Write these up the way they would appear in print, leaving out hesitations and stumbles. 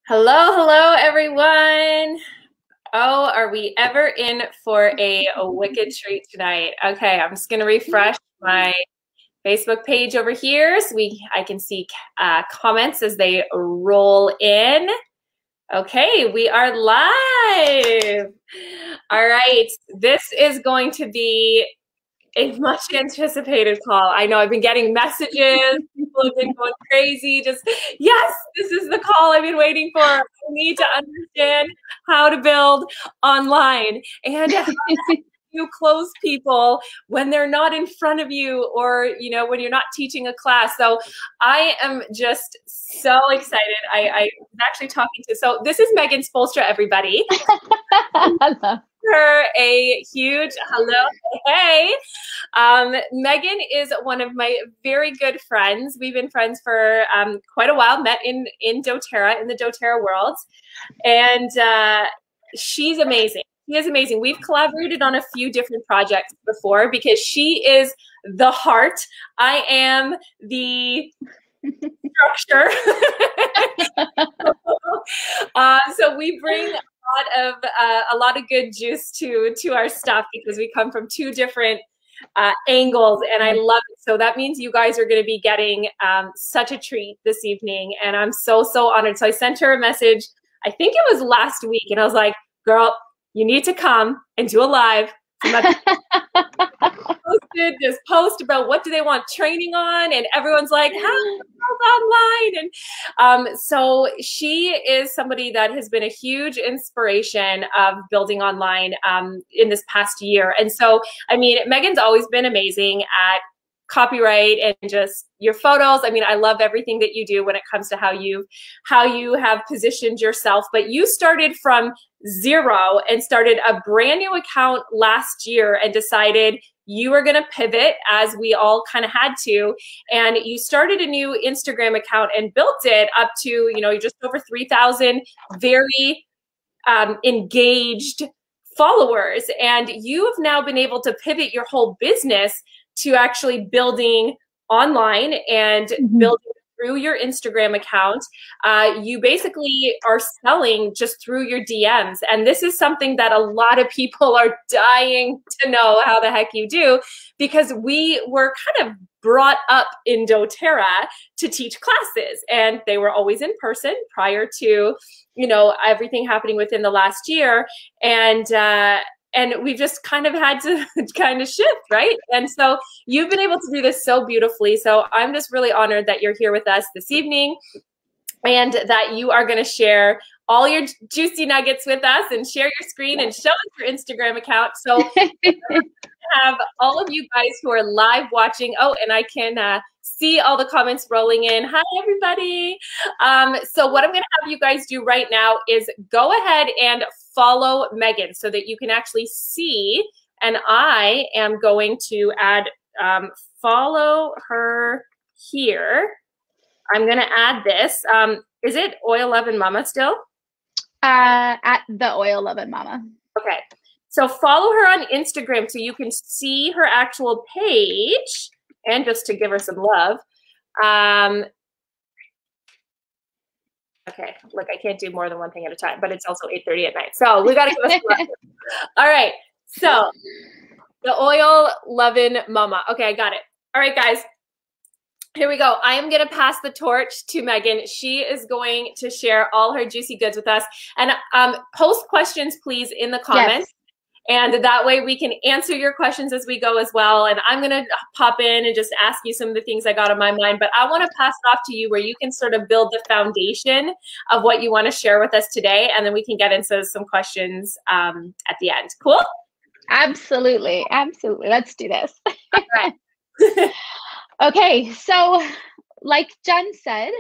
Hello, hello, everyone. Oh, are we ever in for a wicked treat tonight? Okay, I'm just going to refresh my Facebook page over here so I can see comments as they roll in. Okay, we are live. All right, this is going to be a much anticipated call. I know I've been getting messages. People have been going crazy. Just, yes, this is the call I've been waiting for. I need to understand how to build online and how you close people when they're not in front of you, or when you're not teaching a class. So I am just so excited. I was actually talking to, so this is Megan Spolstra, everybody. Hello. Her a huge hello. Hey. Megan is one of my very good friends. We've been friends for quite a while, met in doTERRA, in the doTERRA world. And she's amazing. She is amazing. We've collaborated on a few different projects before because she is the heart. I am the structure. So we bring a lot of good juice to our stuff because we come from two different angles, and I love it. So that means you guys are going to be getting such a treat this evening, and I'm so honored. So I sent her a message, I think it was last week, and I was like, girl, you need to come and do a live. Just post about what do they want training on, and everyone's like, how online? And so she is somebody that has been a huge inspiration of building online in this past year. And so, I mean, Megan's always been amazing at copyright and just your photos. I mean, I love everything that you do when it comes to how you have positioned yourself. But you started from zero and started a brand new account last year and decided you were going to pivot, as we all kind of had to. And you started a new Instagram account and built it up to, just over 3,000 very engaged followers. And you have now been able to pivot your whole business to actually building online and building through your Instagram account. You basically are selling just through your DMs. And this is something that a lot of people are dying to know how the heck you do, because we were kind of brought up in doTERRA to teach classes, and they were always in person prior to, everything happening within the last year. And we've just kind of had to kind of shift, right? And so you've been able to do this so beautifully. So I'm just really honored that you're here with us this evening and that you are going to share all your juicy nuggets with us and share your screen and show us your Instagram account. So have all of you guys who are live watching. Oh, and I can see all the comments rolling in. Hi, everybody. So what I'm going to have you guys do right now is go ahead and follow Megan so that you can actually see. And I am going to add, follow her here. I'm going to add this. Is it Oil Lovin' Mama still? At the Oil Lovin' Mama. Okay. So follow her on Instagram so you can see her actual page, and just to give her some love. Okay, look, I can't do more than one thing at a time, but it's also 8:30 at night. So we got to give us some love. All right. So the Oil Lovin' Mama. Okay, I got it. All right, guys. Here we go. I am going to pass the torch to Megan. She is going to share all her juicy goods with us. And post questions, please, in the comments. Yes. And that way we can answer your questions as we go as well. And I'm going to pop in and just ask you some of the things I got on my mind. But I want to pass it off to you where you can sort of build the foundation of what you want to share with us today. And then we can get into some questions at the end. Cool? Absolutely. Absolutely. Let's do this. All right. Okay. So like Jen said,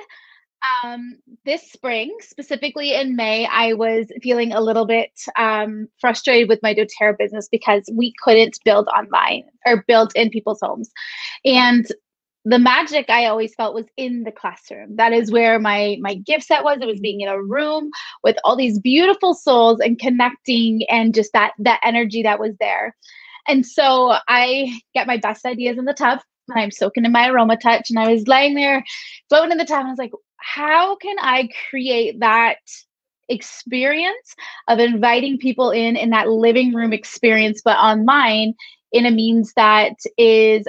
this spring, specifically in May, I was feeling a little bit frustrated with my doTERRA business because we couldn't build online or build in people's homes. And the magic I always felt was in the classroom. That is where my gift set was. It was being in a room with all these beautiful souls and connecting, and just that energy that was there. And so I get my best ideas in the tub, and I'm soaking in my aroma touch, and I was laying there floating in the tub, and I was like, how can I create that experience of inviting people in that living room experience, but online in a means that is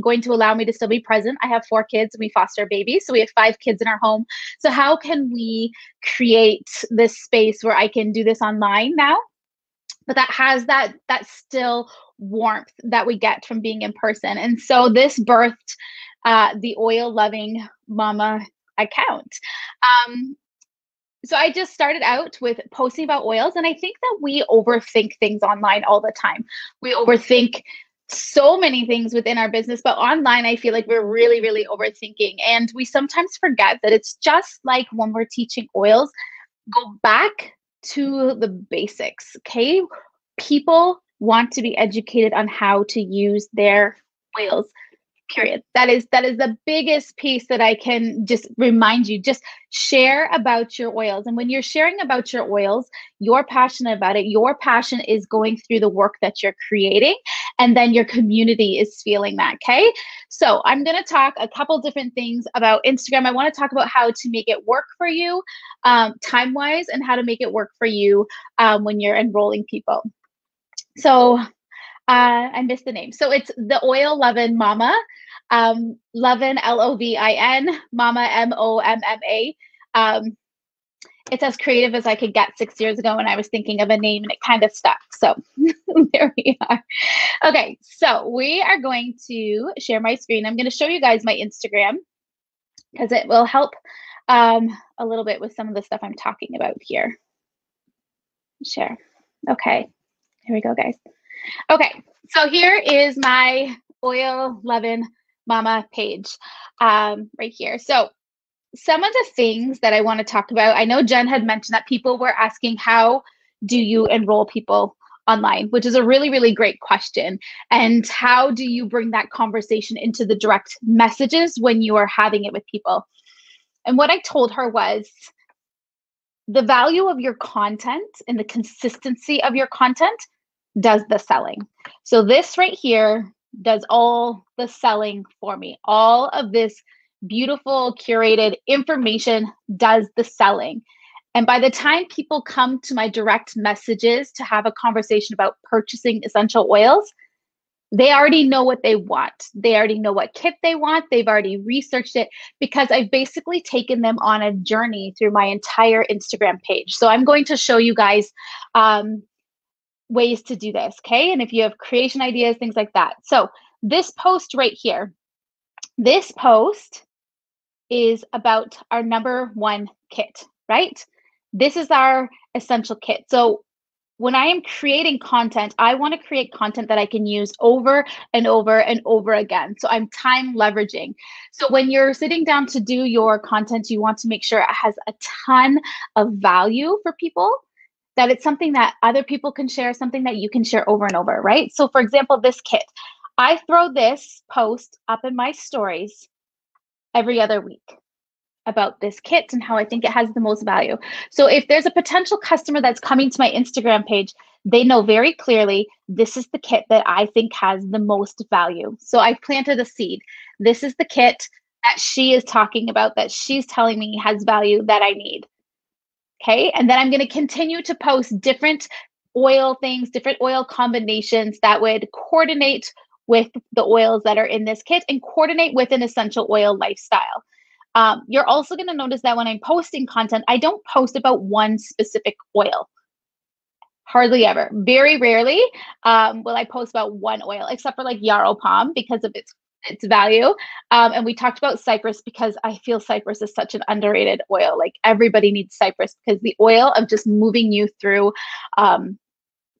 going to allow me to still be present. I have 4 kids and we foster babies, so we have 5 kids in our home. So how can we create this space where I can do this online now, but that has that still warmth that we get from being in person? And so this birthed the Oil Loving Mama account. So I just started out with posting about oils, and I think that we overthink things online all the time. We overthink so many things within our business, but online I feel like we're really, really overthinking, and we sometimes forget that it's just like when we're teaching oils. Go back to the basics, okay? People want to be educated on how to use their oils. Period. That is the biggest piece that I can just remind you. Just share about your oils. And when you're sharing about your oils, you're passionate about it. Your passion is going through the work that you're creating, and then your community is feeling that, okay? So I'm going to talk a couple different things about Instagram. I want to talk about how to make it work for you time-wise, and how to make it work for you when you're enrolling people. So I missed the name. So it's the Oil Lovin' Mama, Lovin', Lovin, Mama, Momma. It's as creative as I could get 6 years ago when I was thinking of a name, and it kind of stuck. So there we are. Okay, so we are going to share my screen. I'm going to show you guys my Instagram because it will help a little bit with some of the stuff I'm talking about here. Share. Okay, here we go, guys. Okay, so here is my Oil Lovin' Mama page right here. So some of the things that I want to talk about, I know Jen had mentioned that people were asking, how do you enroll people online, which is a really, really great question. And how do you bring that conversation into the direct messages when you are having it with people? And what I told her was, the value of your content and the consistency of your content does the selling. So this right here does all the selling for me. All of this beautiful curated information does the selling. And by the time people come to my direct messages to have a conversation about purchasing essential oils, they already know what they want. They already know what kit they want. They've already researched it, because I've basically taken them on a journey through my entire Instagram page. So I'm going to show you guys ways to do this, okay? And if you have creation ideas, things like that. So this post right here, this post is about our #1 kit, right? This is our essential kit. So when I am creating content, I want to create content that I can use over and over and over again. So I'm time leveraging. So when you're sitting down to do your content, you want to make sure it has a ton of value for people, that it's something that other people can share, something that you can share over and over, right? So for example, this kit, I throw this post up in my stories every other week about this kit and how I think it has the most value. So if there's a potential customer that's coming to my Instagram page, they know very clearly, this is the kit that I think has the most value. So I've planted a seed. This is the kit that she is talking about, that she's telling me has value, that I need. Okay, and then I'm going to continue to post different oil things, different oil combinations that would coordinate with the oils that are in this kit and coordinate with an essential oil lifestyle. You're also going to notice that when I'm posting content, I don't post about one specific oil. Hardly ever. Very rarely will I post about one oil, except for like yarrow palm because of its value. And we talked about cypress because I feel cypress is such an underrated oil. Like everybody needs cypress because the oil of just moving you through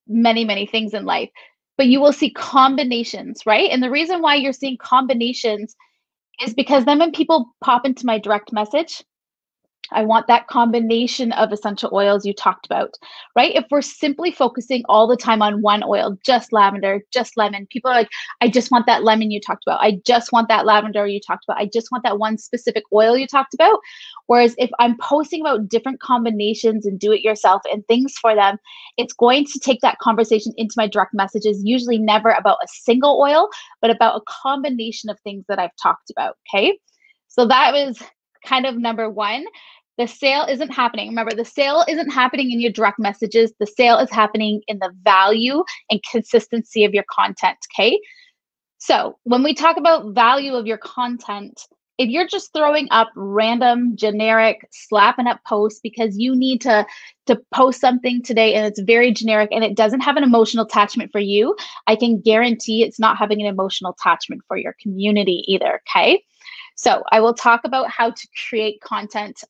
many, many things in life. But you will see combinations, right? And the reason why you're seeing combinations is because then when people pop into my direct message, I want that combination of essential oils you talked about, right? If we're simply focusing all the time on one oil, just lavender, just lemon, people are like, I just want that lemon you talked about. I just want that lavender you talked about. I just want that one specific oil you talked about. Whereas if I'm posting about different combinations and do it yourself and things for them, it's going to take that conversation into my direct messages, usually never about a single oil, but about a combination of things that I've talked about, okay? So that was kind of number one. The sale isn't happening. Remember, the sale isn't happening in your direct messages. The sale is happening in the value and consistency of your content, okay? So when we talk about value of your content, if you're just throwing up random, generic, slapping up posts because you need to post something today and it's very generic and it doesn't have an emotional attachment for you, I can guarantee it's not having an emotional attachment for your community either, okay? So I will talk about how to create content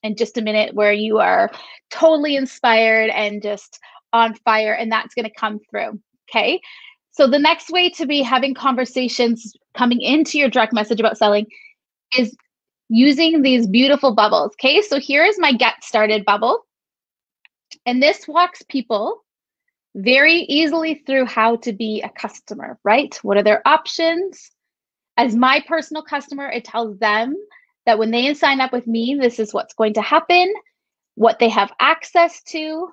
in just a minute where you are totally inspired and just on fire, and that's going to come through, okay? So the next way to be having conversations coming into your direct message about selling is using these beautiful bubbles, okay? So here is my get started bubble. And this walks people very easily through how to be a customer, right? What are their options? As my personal customer, it tells them that when they sign up with me, this is what's going to happen, what they have access to,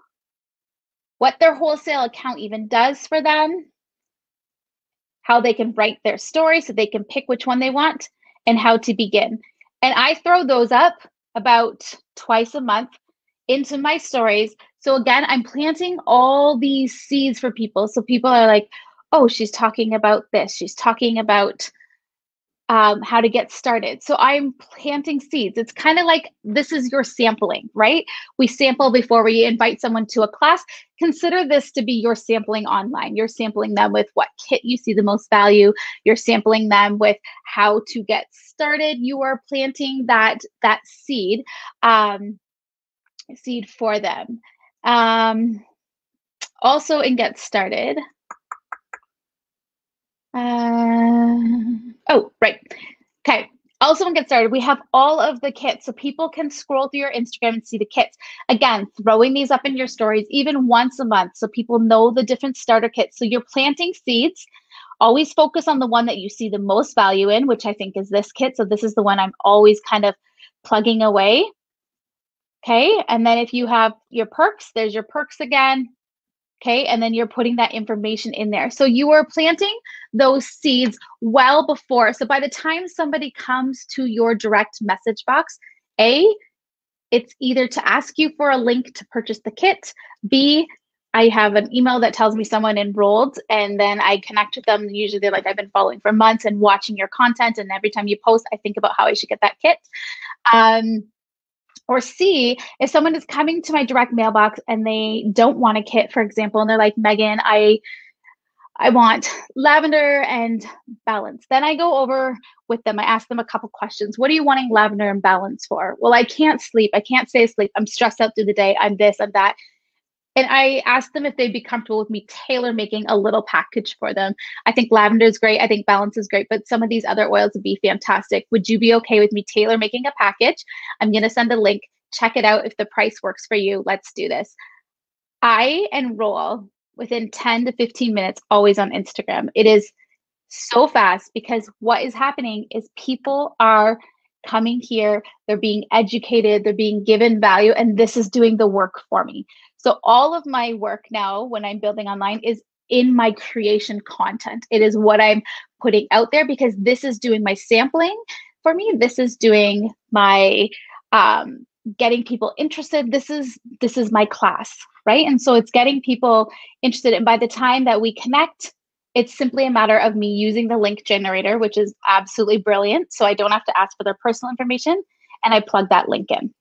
what their wholesale account even does for them, how they can write their story so they can pick which one they want, and how to begin. And I throw those up about twice a month into my stories. So again, I'm planting all these seeds for people. So people are like, oh, she's talking about this. She's talking about how to get started. So I'm planting seeds. It's kind of like this is your sampling, right? We sample before we invite someone to a class. Consider this to be your sampling online. You're sampling them with what kit you see the most value. You're sampling them with how to get started. You are planting that seed, seed for them. Also in Get Started. Oh, right. Okay. Also, in Get Started, we have all of the kits so people can scroll through your Instagram and see the kits. Again, throwing these up in your stories even once a month so people know the different starter kits. So you're planting seeds. Always focus on the one that you see the most value in, which I think is this kit. So this is the one I'm always kind of plugging away. Okay. And then if you have your perks, there's your perks again. Okay, and then you're putting that information in there. So you are planting those seeds well before. So by the time somebody comes to your direct message box, A, it's either to ask you for a link to purchase the kit. B, I have an email that tells me someone enrolled, and then I connect with them. Usually they're like, I've been following for months and watching your content, and every time you post, I think about how I should get that kit. Or C, if someone is coming to my direct mailbox and they don't want a kit, for example, and they're like, Megan, I want lavender and balance. Then I go over with them. I ask them a couple questions. What are you wanting lavender and balance for? Well, I can't sleep. I can't stay asleep. I'm stressed out through the day. I'm this, I'm that. And I asked them if they'd be comfortable with me tailor making a little package for them. I think lavender is great. I think balance is great, but some of these other oils would be fantastic. Would you be okay with me tailor making a package? I'm going to send a link. Check it out. If the price works for you, let's do this. I enroll within 10 to 15 minutes, always on Instagram. It is so fast because what is happening is people are coming here, they're being educated, they're being given value, and this is doing the work for me. So all of my work now when I'm building online is in my creation content. It is what I'm putting out there because this is doing my sampling for me. This is doing my getting people interested. This is my class, right? And so it's getting people interested. And by the time that we connect, it's simply a matter of me using the link generator, which is absolutely brilliant. So I don't have to ask for their personal information, and I plug that link in.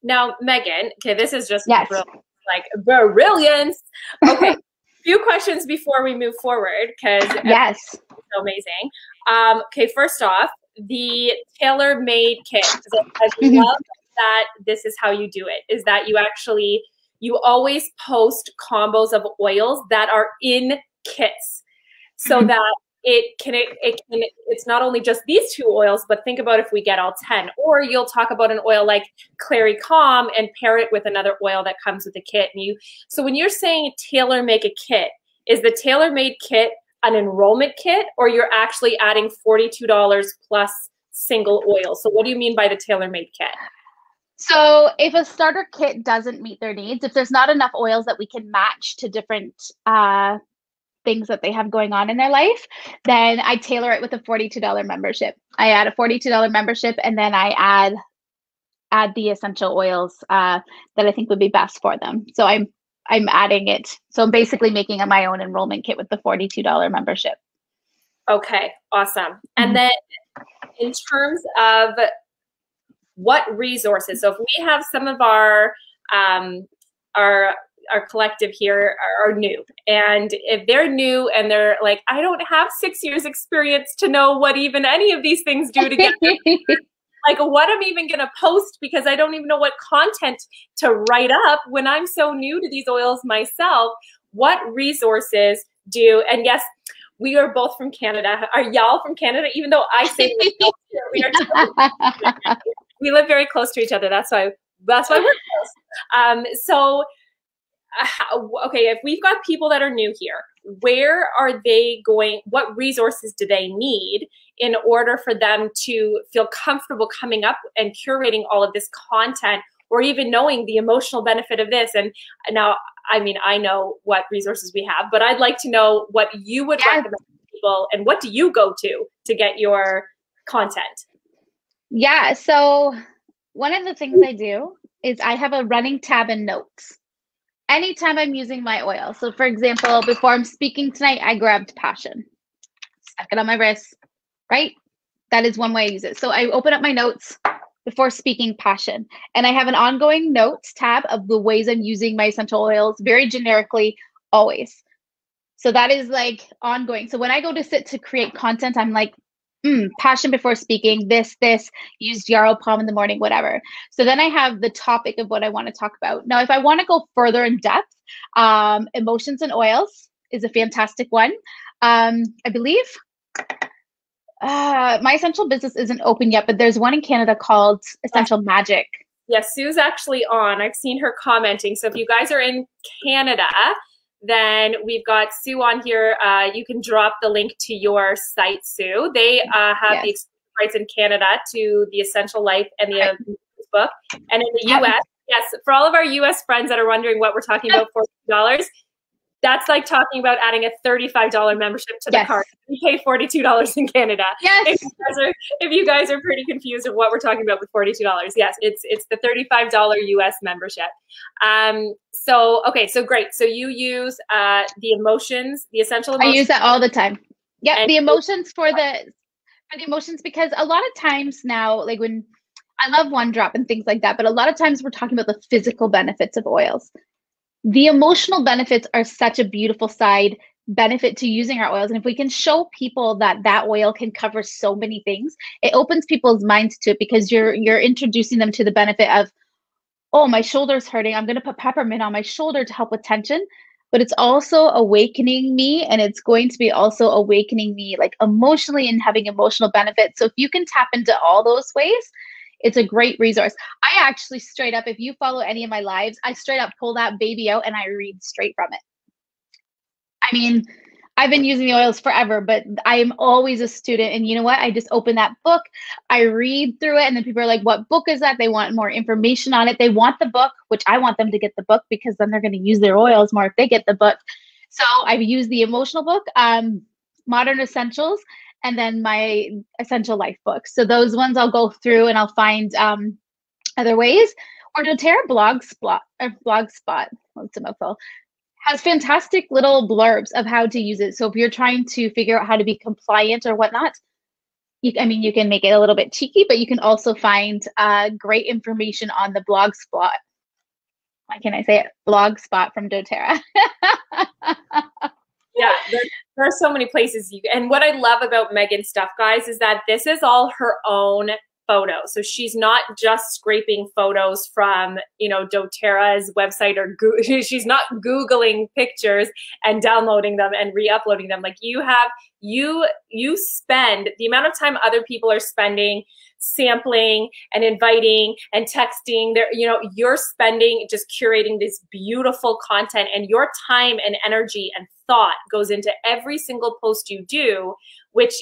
Now, Megan, okay, this is just yes. brilliance. Okay, few questions before we move forward because yes, it's so amazing. Okay, first off, the tailor-made kit. I love that this is how you do it. Is that you always post combos of oils that are in kits, so that it's not only just these two oils, but think about if we get all 10, or you'll talk about an oil like Clary Calm and pair it with another oil that comes with the kit. So when you're saying tailor make a kit, is the tailor made kit an enrollment kit, or you're actually adding $42 plus single oil? So what do you mean by the tailor made kit? So if a starter kit doesn't meet their needs, if there's not enough oils that we can match to different things that they have going on in their life, then I tailor it with a $42 membership. I add a $42 membership, and then I add the essential oils that I think would be best for them. So I'm adding it. So I'm basically making my own enrollment kit with the $42 membership. Okay, awesome. And then in terms of what resources, so if we have some of our collective here are new, and if they're new and they're like, I don't have 6 years experience to know what even any of these things do together, like what I'm even going to post, because I don't even know what content to write up when I'm so new to these oils myself. What resources do, and yes, we are both from Canada. Are y'all from Canada? Even though I say we are we live very close to each other. That's why we're close. So, okay, if we've got people that are new here, where are they going? What resources do they need in order for them to feel comfortable coming up and curating all of this content, or even knowing the emotional benefit of this? And now, I mean, I know what resources we have, but I'd like to know what you would recommend to people, and what do you go to get your content? Yeah, so one of the things I do is I have a running tab in notes anytime I'm using my oil. So for example, before I'm speaking tonight, I grabbed Passion, stuck it on my wrist, right? That is one way I use it. So I open up my notes before speaking Passion, and I have an ongoing notes tab of the ways I'm using my essential oils very generically always. So that is like ongoing. So when I go to sit to create content, I'm like, Passion before speaking, this, use yarrow palm in the morning, whatever. So then I have the topic of what I want to talk about. Now, if I want to go further in depth, emotions and oils is a fantastic one. I believe my essential business isn't open yet, but there's one in Canada called Essential Magic. Yes, Sue's actually on. I've seen her commenting. So if you guys are in Canada, then we've got Sue on here. You can drop the link to your site, Sue. They have the exclusive rights in Canada to the Essential Life and the book. And in the US, yes, for all of our US friends that are wondering what we're talking about, $42, that's like talking about adding a $35 membership to the cart. We pay $42 in Canada. Yes. If you guys are pretty confused of what we're talking about with $42, yes, it's the $35 US membership. So okay, so great. So you use the emotions, the essential emotions. I use that all the time. Yeah, the emotions for the emotions, because a lot of times now, like when I love One Drop and things like that, but a lot of times we're talking about the physical benefits of oils. The emotional benefits are such a beautiful side benefit to using our oils. And if we can show people that that oil can cover so many things, it opens people's minds to it, because you're introducing them to the benefit of, oh, my shoulder's hurting, I'm going to put peppermint on my shoulder to help with tension. But it's also awakening me, and it's going to be also awakening me like emotionally and having emotional benefits. So if you can tap into all those ways, it's a great resource. I actually straight up, if you follow any of my lives, I straight up pull that baby out and I read straight from it. I mean, I've been using the oils forever, but I am always a student. And you know what? I just open that book, I read through it, and then people are like, what book is that? They want more information on it. They want the book, which I want them to get the book, because then they're going to use their oils more if they get the book. So I've used the emotional book, Modern Essentials, and then my Essential Life book. So those ones I'll go through and I'll find other ways. Or doTERRA Blogspot, what's a mouthful, has fantastic little blurbs of how to use it. So if you're trying to figure out how to be compliant or whatnot, you can make it a little bit cheeky, but you can also find great information on the Blogspot. Why can I say it? Blogspot from doTERRA. Yeah, there are so many places and what I love about Megan's stuff, guys, is that this is all her own photos. So she's not just scraping photos from, doTERRA's website, or she's not Googling pictures and downloading them and re-uploading them. Like you spend the amount of time other people are spending sampling and inviting and texting. You're spending just curating this beautiful content, and your time and energy and thought goes into every single post you do, which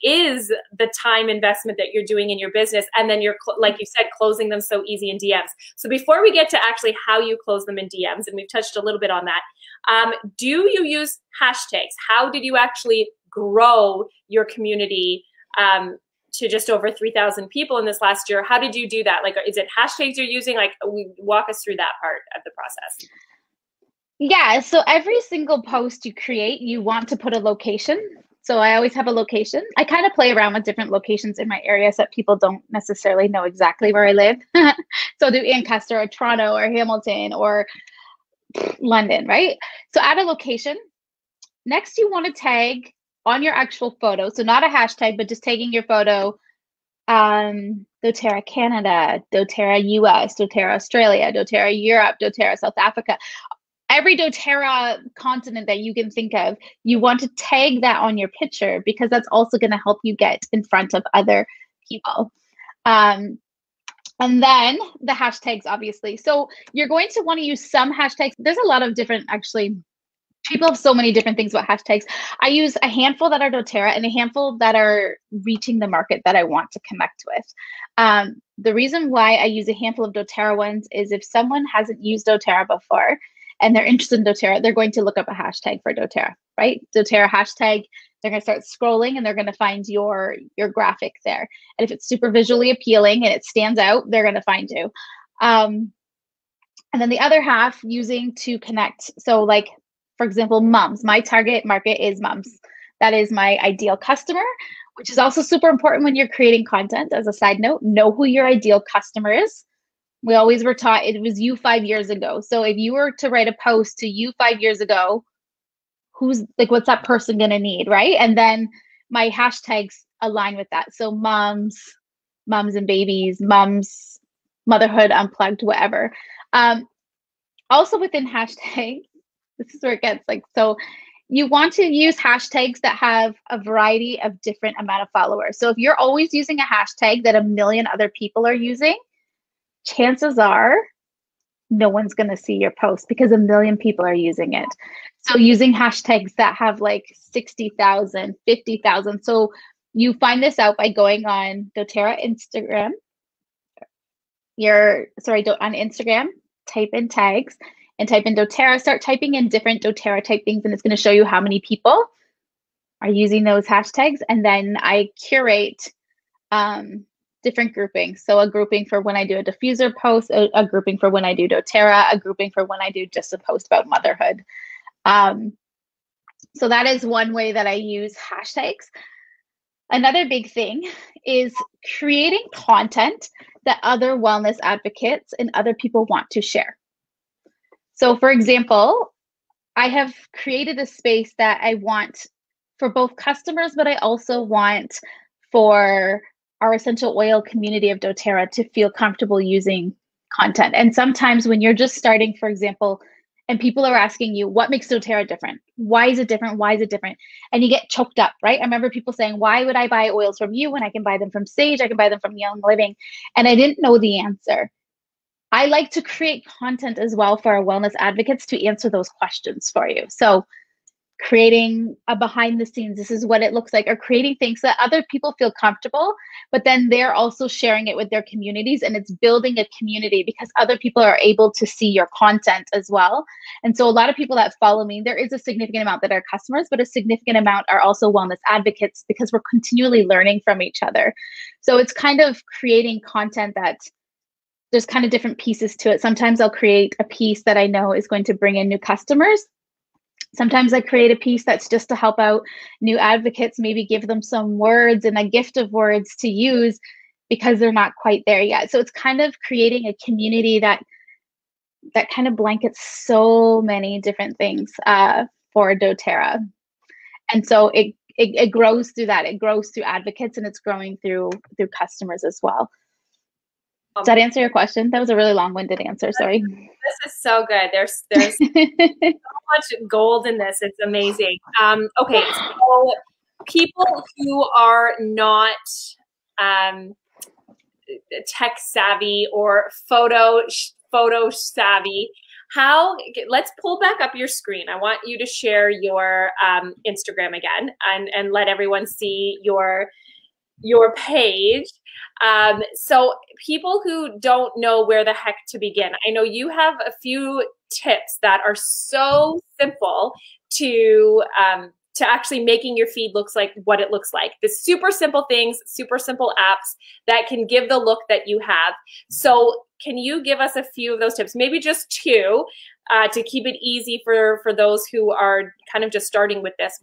is the time investment that you're doing in your business. And then you're, like you said, closing them so easy in DMs. So before we get to actually how you close them in DMs, and we've touched a little bit on that, do you use hashtags? How did you actually grow your community to just over 3,000 people in this last year? How did you do that? Like, is it hashtags you're using? Like, walk us through that part of the process. Yeah, so every single post you create, you want to put a location. So I always have a location. I kind of play around with different locations in my area so that people don't necessarily know exactly where I live. So I'll do Ancaster or Toronto or Hamilton or London, right? So add a location. Next, you want to tag on your actual photo. So not a hashtag, but just tagging your photo. doTERRA Canada, doTERRA US, doTERRA Australia, doTERRA Europe, doTERRA South Africa. Every doTERRA continent that you can think of, you want to tag that on your picture because that's also going to help you get in front of other people. And then the hashtags, obviously. So you're going to want to use some hashtags. There's a lot of different, actually, people have so many different things about hashtags. I use a handful that are doTERRA and a handful that are reaching the market that I want to connect with. The reason why I use a handful of doTERRA ones is if someone hasn't used doTERRA before and they're interested in doTERRA, they're going to look up a hashtag for doTERRA, right? doTERRA hashtag, they're going to start scrolling and they're going to find your graphic there. And if it's super visually appealing and it stands out, they're going to find you. And then the other half using to connect. So like, for example, moms. My target market is moms. That is my ideal customer, which is also super important when you're creating content. As a side note, know who your ideal customer is. We always were taught it was you 5 years ago. So if you were to write a post to you 5 years ago, who's like, what's that person going to need, right? And then my hashtags align with that. So moms and babies, moms, motherhood unplugged, whatever. Also within hashtags, this is where it gets like, so you want to use hashtags that have a variety of different amount of followers. So if you're always using a hashtag that a million other people are using, chances are no one's going to see your post because a million people are using it. So using hashtags that have like 60,000, 50,000. So you find this out by going on doTERRA Instagram. On Instagram, type in tags and type in doTERRA, start typing in different doTERRA type things, and it's going to show you how many people are using those hashtags. And then I curate different groupings. So a grouping for when I do a diffuser post, a grouping for when I do doTERRA, a grouping for when I do just a post about motherhood. So that is one way that I use hashtags. Another big thing is creating content that other wellness advocates and other people want to share. So for example, I have created a space that I want for both customers, but I also want for our essential oil community of doTERRA to feel comfortable using content. And sometimes when you're just starting, for example, and people are asking you, what makes doTERRA different? Why is it different? Why is it different? And you get choked up, right? I remember people saying, why would I buy oils from you when I can buy them from Sage? I can buy them from Young Living. And I didn't know the answer. I like to create content as well for our wellness advocates to answer those questions for you. So creating a behind the scenes, this is what it looks like, or creating things that other people feel comfortable, but then they're also sharing it with their communities, and it's building a community because other people are able to see your content as well. And so a lot of people that follow me, there is a significant amount that are customers, but a significant amount are also wellness advocates because we're continually learning from each other. So it's kind of creating content that there's kind of different pieces to it. Sometimes I'll create a piece that I know is going to bring in new customers. Sometimes I create a piece that's just to help out new advocates, maybe give them some words and a gift of words to use because they're not quite there yet. So it's kind of creating a community that kind of blankets so many different things for doTERRA. And so it grows through that. It grows through advocates, and it's growing through customers as well. Does that answer your question? That was a really long-winded answer, sorry. This is so good. There's so much gold in this. It's amazing. Okay, so people who are not tech savvy or photo savvy, let's pull back up your screen. I want you to share your Instagram again and let everyone see your page. So people who don't know where the heck to begin, I know you have a few tips that are so simple to actually making your feed looks like what it looks like. The super simple things, super simple apps that can give the look that you have. So can you give us a few of those tips? Maybe just two to keep it easy for those who are kind of just starting with this.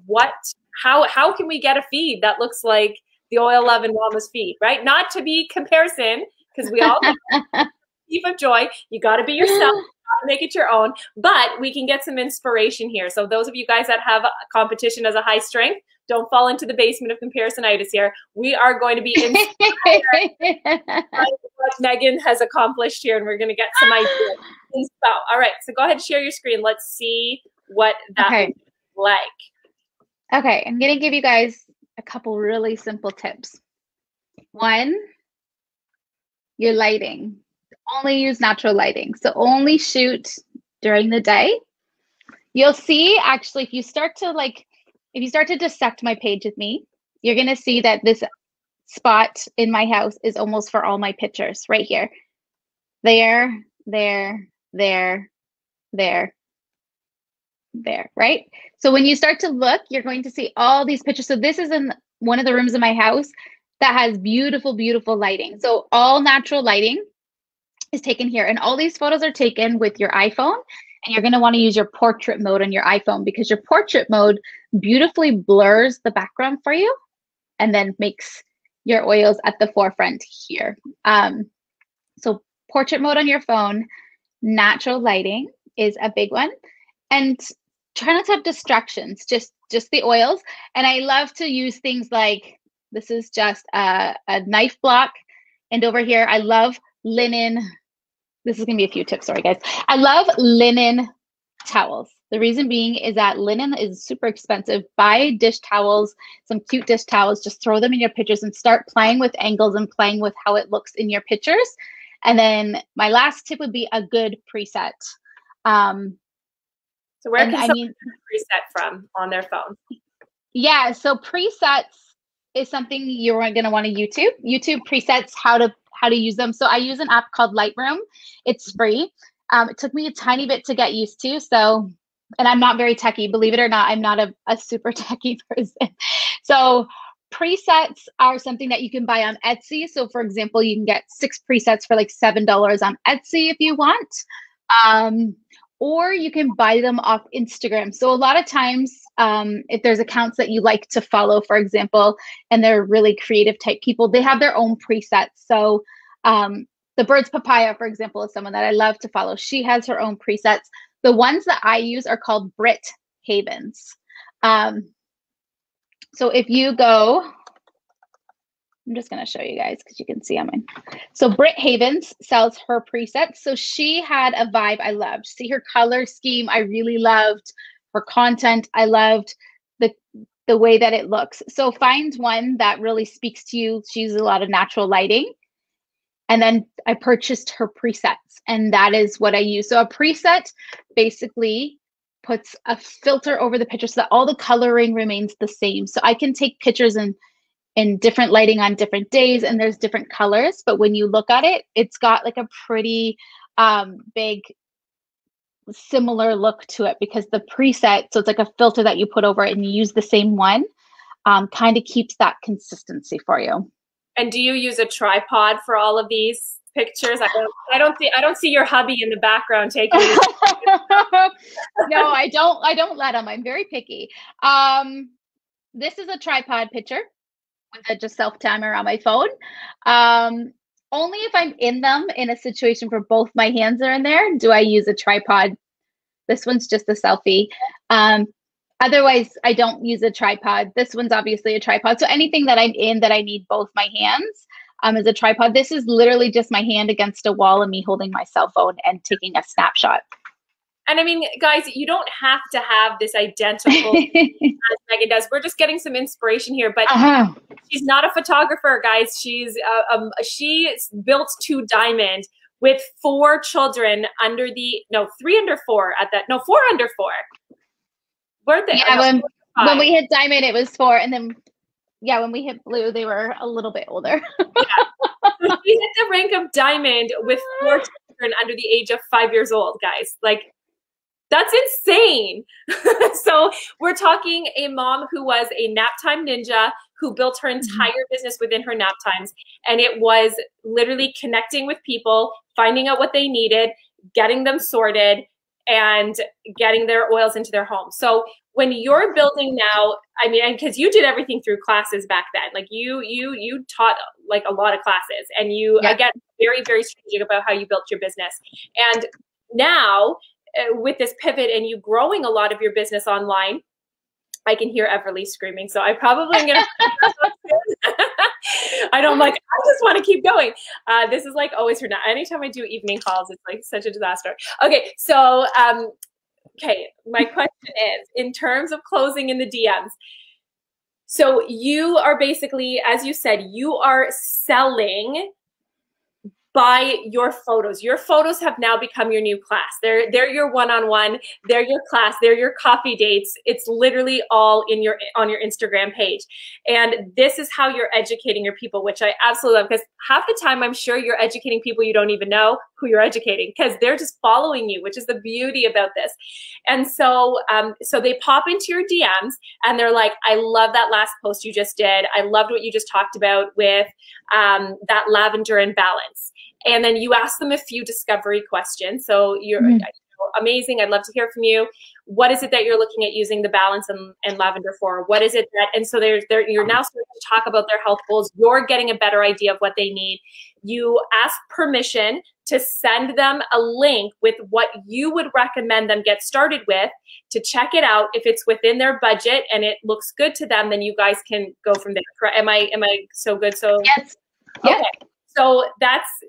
How can we get a feed that looks like the Oil, Love, and Wellness feed, right? Not to be comparison, because we all have thief of joy. You got to be yourself. Make it your own, but we can get some inspiration here. So those of you guys that have a competition as a high strength, don't fall into the basement of comparisonitis here. We are going to be inspired by what Megan has accomplished here, and we're going to get some ideas. All right, so go ahead and share your screen. Let's see what that looks like. Okay, I'm going to give you guys a couple really simple tips. One, your lighting. Only use natural lighting. So only shoot during the day. You'll see actually if you start to dissect my page with me, you're going to see that this spot in my house is almost for all my pictures right here. There, right? So when you start to look, you're going to see all these pictures. So this is in one of the rooms in my house that has beautiful, beautiful lighting. So all natural lighting is taken here, and all these photos are taken with your iPhone, and you're going to want to use your portrait mode on your iPhone, because your portrait mode beautifully blurs the background for you and then makes your oils at the forefront here. So portrait mode on your phone, natural lighting is a big one, and try not to have distractions, just the oils. And I love to use things like, this is just a knife block, and over here I love linen. This is going to be a few tips. Sorry, guys. I love linen towels. The reason being is that linen is super expensive. Buy dish towels, some cute dish towels. Just throw them in your pictures and start playing with angles and playing with how it looks in your pictures. And then my last tip would be a good preset. So where can someone get a preset from on their phone? Yeah, so presets is something you're going to want to YouTube presets, how to use them. So I use an app called Lightroom. It's free. It took me a tiny bit to get used to. So, and I'm not very techie, believe it or not, I'm not a super techie person. So presets are something that you can buy on Etsy. So for example, you can get 6 presets for like $7 on Etsy if you want. Or you can buy them off Instagram. So a lot of times, if there's accounts that you like to follow, for example, and they're really creative type people, they have their own presets. So the Bird's Papaya, for example, is someone that I love to follow. She has her own presets. The ones that I use are called Brit Havens. So if you go, I'm just going to show you guys because you can see on mine. So Brit Havens sells her presets. So she had a vibe I loved. See her color scheme, I really loved. Her content, I loved the way that it looks. So find one that really speaks to you. She uses a lot of natural lighting. And then I purchased her presets, and that is what I use. So a preset basically puts a filter over the picture so that all the coloring remains the same. So I can take pictures in different lighting on different days, and there's different colors, but when you look at it, it's got like a pretty big similar look to it, because the preset, so it's like a filter that you put over it and you use the same one, kind of keeps that consistency for you. And do you use a tripod for all of these pictures? I don't see your hubby in the background taking No, I don't let him. I'm very picky. This is a tripod picture with just self timer on my phone. Only if I'm in them in a situation where both my hands are in there do I use a tripod. This one's just a selfie. Otherwise, I don't use a tripod. This one's obviously a tripod. So anything that I'm in that I need both my hands is a tripod. This is literally just my hand against a wall and me holding my cell phone and taking a snapshot. And I mean, guys, you don't have to have this identical as Megan does. We're just getting some inspiration here, but she's not a photographer, guys. She's she built to diamond with 4 children under the, no, 3 under 4 at that, no, 4 under 4. Weren't they? Yeah, No, when we hit diamond, it was 4. And then, yeah, when we hit blue, they were a little bit older. Yeah. So she hit the rank of diamond with 4 children under the age of 5 years old, guys. Like, that's insane. So we're talking a mom who was a nap time ninja, who built her entire business within her nap times. And it was literally connecting with people, finding out what they needed, getting them sorted, and getting their oils into their home. So when you're building now, I mean, and because you did everything through classes back then, like you taught like a lot of classes, and you, again, very, very strategic about how you built your business. And now with this pivot and you growing a lot of your business online, I can hear Everly screaming. So I probably am going to, I don't like, I just want to keep going. This is like always for now. Anytime I do evening calls, it's like such a disaster. Okay. So, okay. My question is, in terms of closing in the DMs, so you are basically, as you said, you are selling by your photos. Your photos have now become your new class. They're your one-on-one, they're your class, they're your coffee dates. It's literally all in on your Instagram page. And this is how you're educating your people, which I absolutely love, because half the time I'm sure you're educating people you don't even know who you're educating, because they're just following you, which is the beauty about this. And so so they pop into your DMs and they're like, I love that last post you just did. I loved what you just talked about with that lavender and balance. And then you ask them a few discovery questions. So you're amazing. I'd love to hear from you. What is it that you're looking at using the balance and lavender for? What is it that, and so you're now starting to talk about their health goals. You're getting a better idea of what they need. You ask permission to send them a link with what you would recommend them get started with to check it out. If it's within their budget and it looks good to them, then you guys can go from there. Am I so good? So yes. Okay. Yeah.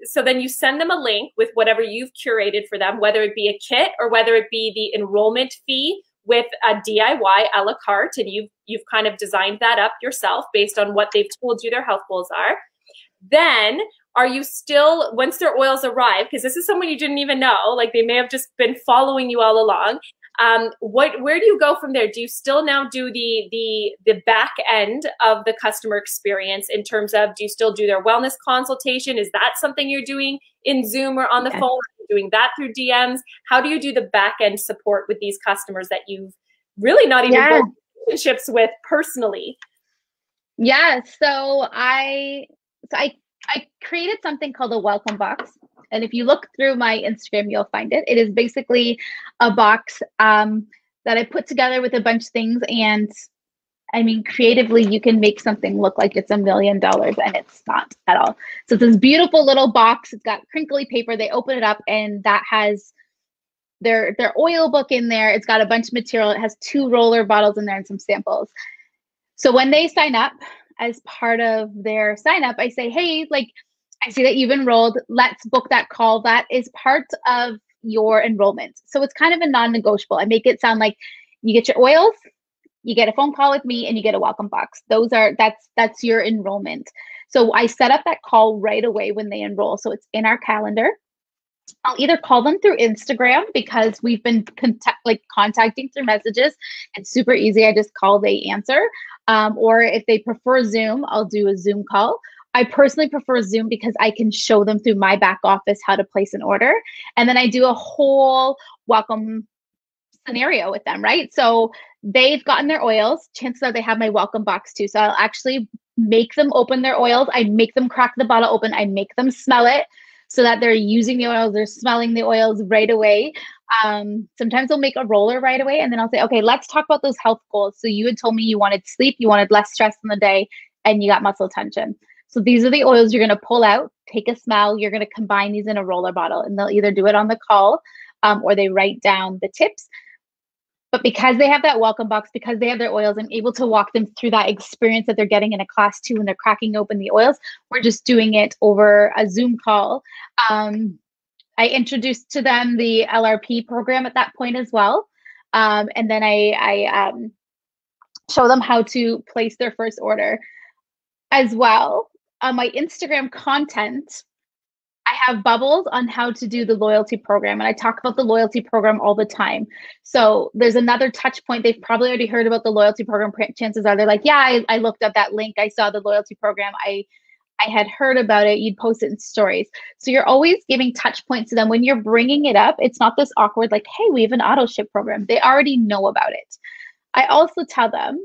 So then you send them a link with whatever you've curated for them, whether it be a kit or whether it be the enrollment fee with a DIY a la carte, and you've kind of designed that up yourself based on what they've told you their health goals are. Then are you still, once their oils arrive, because this is someone you didn't even know, like they may have just been following you all along, where do you go from there? Do you still now do the back end of the customer experience in terms of, do you still do their wellness consultation? Is that something you're doing in Zoom or on the phone? Are you doing that through DMs? How do you do the back end support with these customers that you've really not even built relationships with personally? Yeah, so I created something called a welcome box. And if you look through my Instagram, you'll find it. It is basically a box that I put together with a bunch of things. And I mean, creatively, you can make something look like it's $1 million, and it's not at all. So it's this beautiful little box. It's got crinkly paper. They open it up, and that has their oil book in there. It's got a bunch of material. It has 2 roller bottles in there and some samples. So when they sign up, as part of their sign up, I say, hey, like, I see that you've enrolled. Let's book that call. That is part of your enrollment. So it's kind of a non-negotiable. I make it sound like you get your oils, you get a phone call with me, and you get a welcome box. That's your enrollment. So I set up that call right away when they enroll. So it's in our calendar. I'll either call them through Instagram because we've been contacting through messages. It's super easy. I just call, they answer. Or if they prefer Zoom, I'll do a Zoom call. I personally prefer Zoom because I can show them through my back office how to place an order. And then I do a whole welcome scenario with them, right? So they've gotten their oils. Chances are they have my welcome box too. So I'll actually make them open their oils. I make them crack the bottle open. I make them smell it so that they're using the oils. They're smelling the oils right away. Sometimes they'll make a roller right away. And then I'll say, okay, let's talk about those health goals. So you had told me you wanted sleep, you wanted less stress in the day, and you got muscle tension. So these are the oils you're going to pull out, take a smell. You're going to combine these in a roller bottle, and they'll either do it on the call or they write down the tips. But because they have that welcome box, because they have their oils, I'm able to walk them through that experience that they're getting in a class too when they're cracking open the oils. We're just doing it over a Zoom call. I introduced to them the LRP program at that point as well. And then I show them how to place their first order as well. On my Instagram content, I have bubbles on how to do the loyalty program, and I talk about the loyalty program all the time. So there's another touch point. They've probably already heard about the loyalty program. Chances are they're like, yeah, I looked up that link. I saw the loyalty program. I had heard about it. You'd post it in stories. So you're always giving touch points to them. When you're bringing it up, it's not this awkward, like, hey, we have an auto ship program. They already know about it. I also tell them,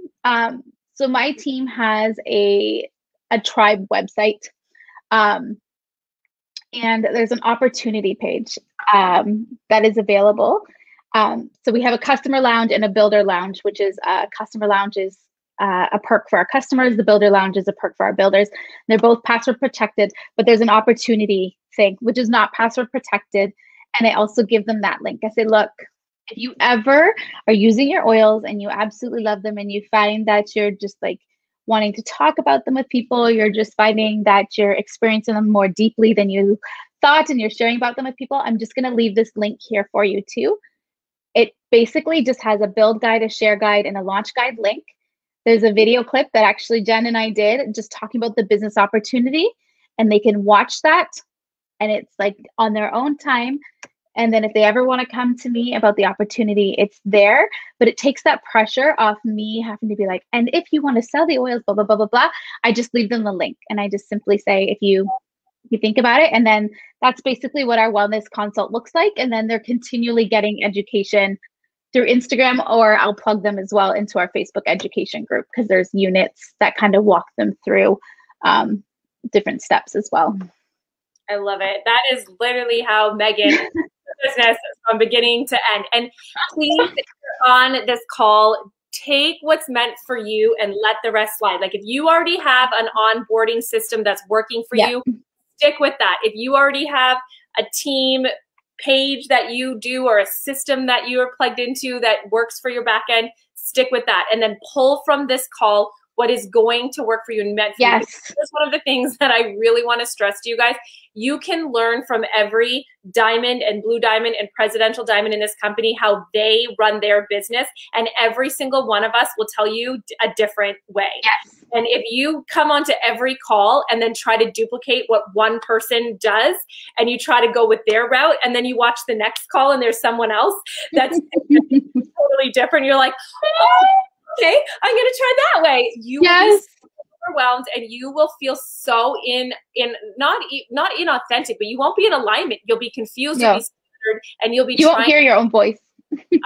so my team has a tribe website. And there's an opportunity page that is available. So we have a customer lounge and a builder lounge, which is customer lounge is a perk for our customers. The builder lounge is a perk for our builders. They're both password protected, but there's an opportunity thing, which is not password protected. And I also give them that link. I say, look, if you ever are using your oils and you absolutely love them and you find that you're just like wanting to talk about them with people, you're just finding that you're experiencing them more deeply than you thought and you're sharing about them with people, I'm just going to leave this link here for you too. It basically just has a build guide, a share guide, and a launch guide link. There's a video clip that actually Jen and I did just talking about the business opportunity, and they can watch that, and it's like on their own time. And then if they ever want to come to me about the opportunity, it's there, but it takes that pressure off me having to be like, and if you want to sell the oils, blah, blah, blah, blah, blah, I just leave them the link. And I just simply say, if you think about it, and then that's basically what our wellness consult looks like. And then they're continually getting education through Instagram, or I'll plug them as well into our Facebook education group, because there's units that kind of walk them through different steps as well. I love it. That is literally how Megan business from beginning to end. And please, if you're on this call, take what's meant for you and let the rest slide. Like if you already have an onboarding system that's working for you, stick with that. If you already have a team page that you do or a system that you are plugged into that works for your back end, stick with that. And then pull from this call what is going to work for you and meant for you. That's one of the things that I really want to stress to you guys. You can learn from every diamond and blue diamond and presidential diamond in this company, how they run their business. And every single one of us will tell you a different way. And if you come onto every call and then try to duplicate what one person does, and you try to go with their route, and then you watch the next call and there's someone else that's totally different, you're like, oh, okay, I'm going to try that way. You will be so overwhelmed, and you will feel so not inauthentic, but you won't be in alignment. You'll be confused, you'll be scared, and you won't hear your own voice. 100%.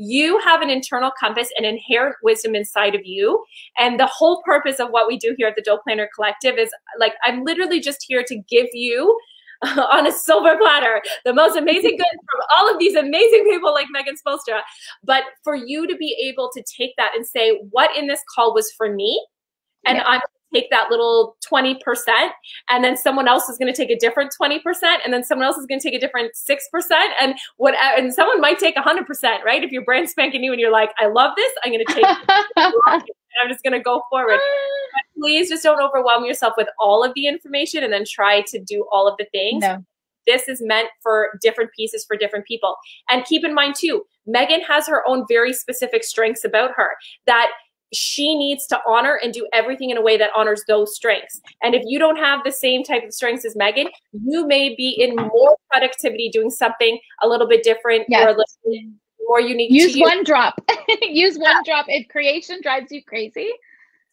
You have an internal compass and inherent wisdom inside of you. And the whole purpose of what we do here at the Dough Planner Collective is like, I'm literally just here to give you on a silver platter the most amazing goods from all of these amazing people like Megan Spolstra. But for you to be able to take that and say, what in this call was for me? And I'm going to take that little 20%, and then someone else is going to take a different 20%, and then someone else is going to take a different 6%, and someone might take 100%, right? If you're brand spanking new and you're like, I love this, I'm going to take it. I'm just going to go forward. But please just don't overwhelm yourself with all of the information and then try to do all of the things. This is meant for different pieces for different people. And keep in mind too, Megan has her own very specific strengths about her that she needs to honor and do everything in a way that honors those strengths. And if you don't have the same type of strengths as Megan, you may be in more productivity doing something a little bit different or a little bit more unique. Use one drop. Use one drop. If creation drives you crazy.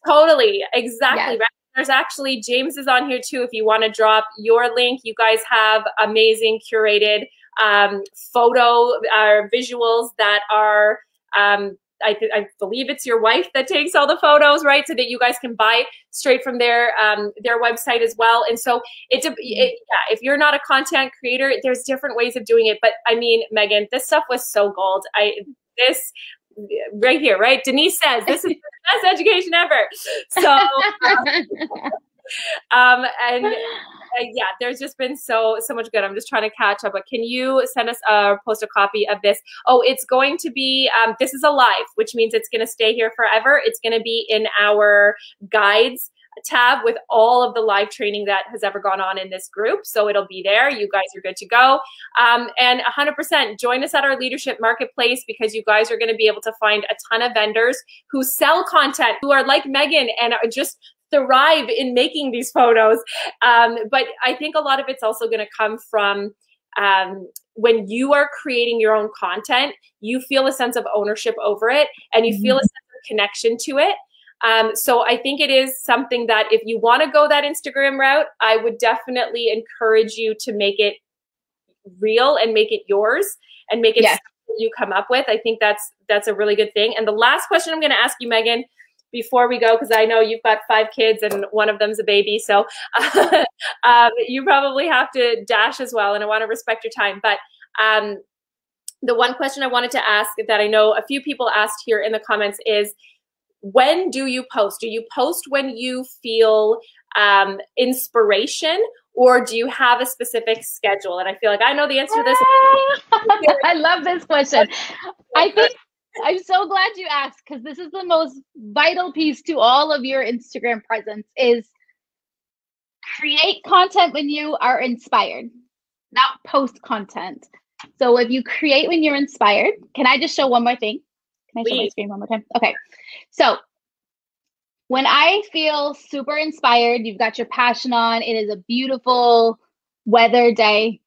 Totally. Exactly. Right. There's actually, James is on here too. If you want to drop your link, you guys have amazing curated photo visuals that are, I believe it's your wife that takes all the photos, right? So that you guys can buy straight from their website as well. And so if you're not a content creator, there's different ways of doing it. But I mean, Megan, this stuff was so gold. This right here, right? Denise says this is the best education ever. So, yeah, there's just been so much good. I'm just trying to catch up. But can you send us post a copy of this? Oh, it's going to be, this is a live, which means it's going to stay here forever. It's going to be in our guides tab with all of the live training that has ever gone on in this group. So it'll be there. You guys are good to go. And 100% join us at our leadership marketplace, because you guys are going to be able to find a ton of vendors who sell content, who are like Megan and are just thrive in making these photos. But I think a lot of it's also going to come from when you are creating your own content, you feel a sense of ownership over it, and you feel a sense of connection to it. So I think it is something that if you want to go that Instagram route, I would definitely encourage you to make it real and make it yours and make it something you come up with. I think that's a really good thing. And the last question I'm going to ask you, Megan, before we go, because I know you've got 5 kids and one of them's a baby, so you probably have to dash as well, and I want to respect your time. But the one question I wanted to ask that I know a few people asked here in the comments is, when do you post? Do you post when you feel inspiration, or do you have a specific schedule? And I feel like I know the answer to this. I love this question. I think I'm so glad you asked, because this is the most vital piece to all of your Instagram presence is create content when you are inspired, not post content. So if you create when you're inspired, can I just show one more thing? Can I show my screen one more time? Okay. So when I feel super inspired, you've got your passion on, it is a beautiful weather day,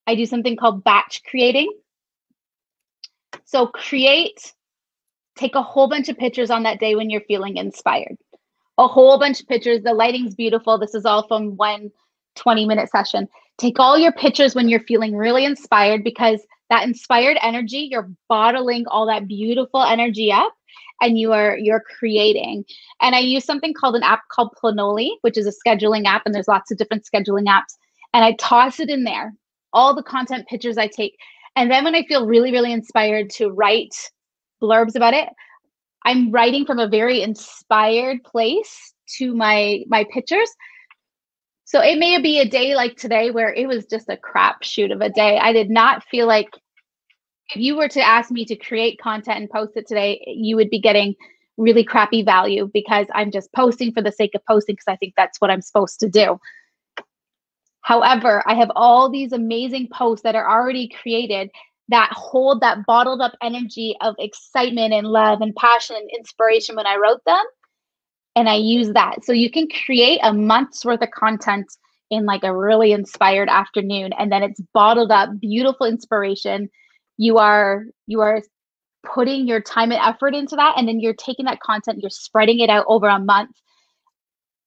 I do something called batch creating. So take a whole bunch of pictures on that day when you're feeling inspired. A whole bunch of pictures. The lighting's beautiful. This is all from one 20-minute session. Take all your pictures when you're feeling really inspired, because that inspired energy, you're bottling all that beautiful energy up, and you're creating. And I use something called an app called Planoly, which is a scheduling app, and there's lots of different scheduling apps. And I toss it in there, all the content pictures I take. And then when I feel really, really inspired to write blurbs about it, I'm writing from a very inspired place to my pictures. So it may be a day like today where it was just a crapshoot of a day. I did not feel like, if you were to ask me to create content and post it today, you would be getting really crappy value, because I'm just posting for the sake of posting, because I think that's what I'm supposed to do. However, I have all these amazing posts that are already created that hold that bottled up energy of excitement and love and passion and inspiration when I wrote them. And I use that. So you can create a month's worth of content in like a really inspired afternoon, and then it's bottled up, beautiful inspiration. You are putting your time and effort into that, and then you're taking that content, you're spreading it out over a month.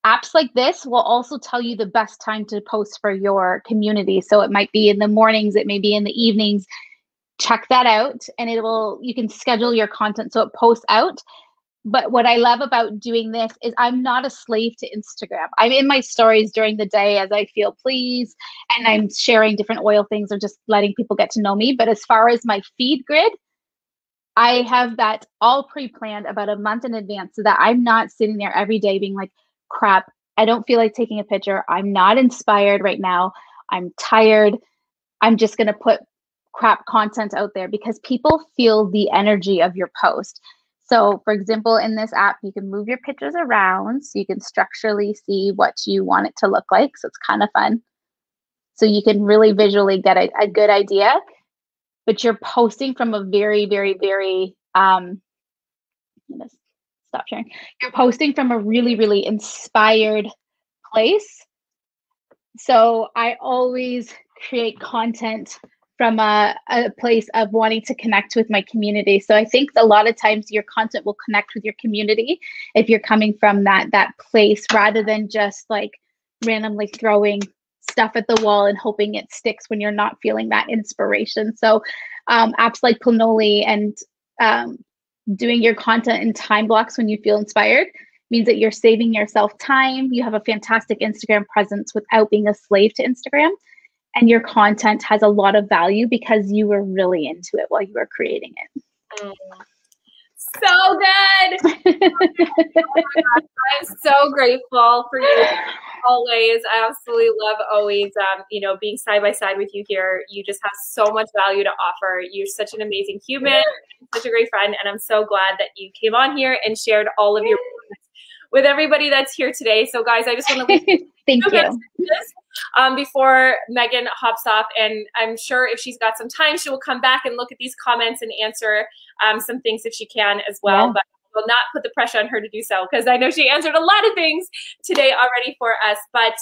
Apps like this will also tell you the best time to post for your community. So it might be in the mornings, it may be in the evenings. Check that out, and you can schedule your content so it posts out. But what I love about doing this is I'm not a slave to Instagram. I'm in my stories during the day as I feel pleased, and I'm sharing different oil things or just letting people get to know me. But as far as my feed grid, I have that all pre-planned about a month in advance, so that I'm not sitting there every day being like, crap, I don't feel like taking a picture. I'm not inspired right now. I'm tired. I'm just going to put crap content out there, because people feel the energy of your post. So for example, in this app, you can move your pictures around so you can structurally see what you want it to look like. So it's kind of fun. So you can really visually get a good idea, but you're posting from a very, very, very, I'm gonna stop sharing. You're posting from a really, really inspired place. So I always create content from a place of wanting to connect with my community. So I think a lot of times your content will connect with your community if you're coming from that place, rather than just like randomly throwing stuff at the wall and hoping it sticks when you're not feeling that inspiration. So apps like Planoly and doing your content in time blocks when you feel inspired means that you're saving yourself time. You have a fantastic Instagram presence without being a slave to Instagram. And your content has a lot of value because you were really into it while you were creating it. So good. Oh my gosh, I'm so grateful for you always. I absolutely love always, being side by side with you here. You just have so much value to offer. You're such an amazing human, such a great friend, and I'm so glad that you came on here and shared all of your with everybody that's here today. So guys, I just want to leave thank you. Before Megan hops off, and I'm sure if she's got some time, she will come back and look at these comments and answer some things if she can as well. Yeah. But will not put the pressure on her to do so, because I know she answered a lot of things today already for us. But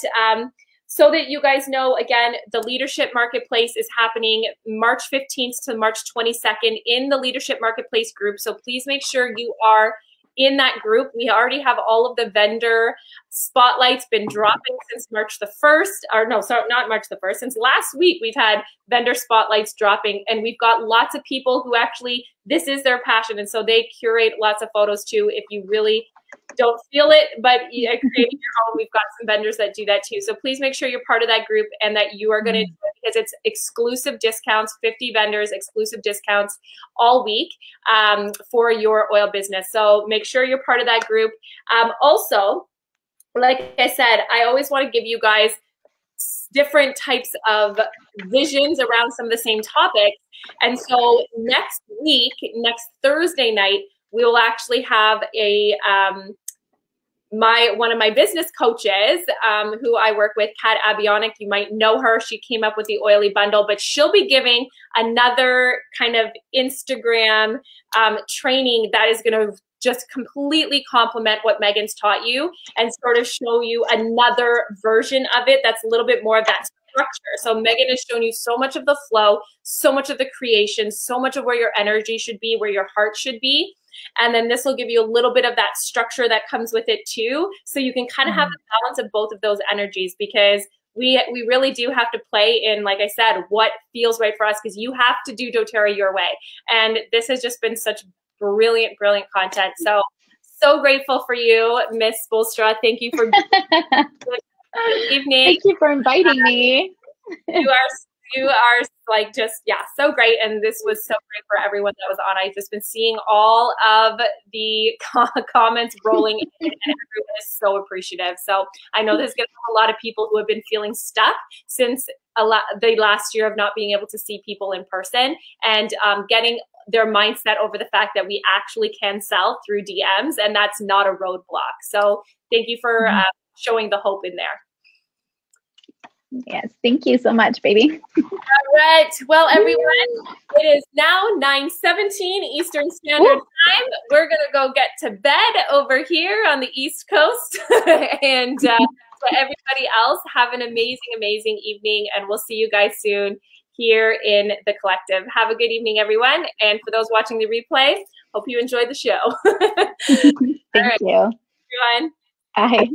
so that you guys know, again, the Leadership Marketplace is happening March 15th to March 22nd in the Leadership Marketplace group. So please make sure you are in that group. We already have all of the vendor spotlights been dropping since March the 1st, or no, sorry, not March the 1st. Since last week, we've had vendor spotlights dropping, and we've got lots of people who actually, this is their passion. And so they curate lots of photos too. If you really don't feel it, but creating your own, we've got some vendors that do that too. So please make sure you're part of that group and that you are going to do it, because it's exclusive discounts, 50 vendors, exclusive discounts all week for your oil business. So make sure you're part of that group. Also, like I said, I always want to give you guys different types of visions around some of the same topics. And so next week, next Thursday night, we will actually have a one of my business coaches who I work with, Kat Abionic. You might know her. She came up with the Oily Bundle, but she'll be giving another kind of Instagram training that is going to just completely complement what Megan's taught you and sort of show you another version of it that's a little bit more of that structure. So Megan has shown you so much of the flow, so much of the creation, so much of where your energy should be, where your heart should be. And then this will give you a little bit of that structure that comes with it too. So you can kind of have the balance of both of those energies, because we really do have to play in, like I said, what feels right for us, because you have to do doTERRA your way. And this has just been such brilliant, brilliant content. So grateful for you, Miss Bolstra. Thank you for good evening. Thank you for inviting me. You are like just, yeah, so great. And this was so great for everyone that was on. I've just been seeing all of the comments rolling in, and everyone is so appreciative. So I know there's going to be a lot of people who have been feeling stuck since the last year of not being able to see people in person, and getting their mindset over the fact that we actually can sell through DMs, and that's not a roadblock. So thank you for showing the hope in there. Yes, thank you so much, baby. All right. Well, everyone, it is now 9:17 Eastern Standard Time. We're going to go get to bed over here on the East Coast. And to everybody else, have an amazing, amazing evening. And we'll see you guys soon here in the collective. Have a good evening, everyone. And for those watching the replay, hope you enjoyed the show. Thank you. Everyone. Bye.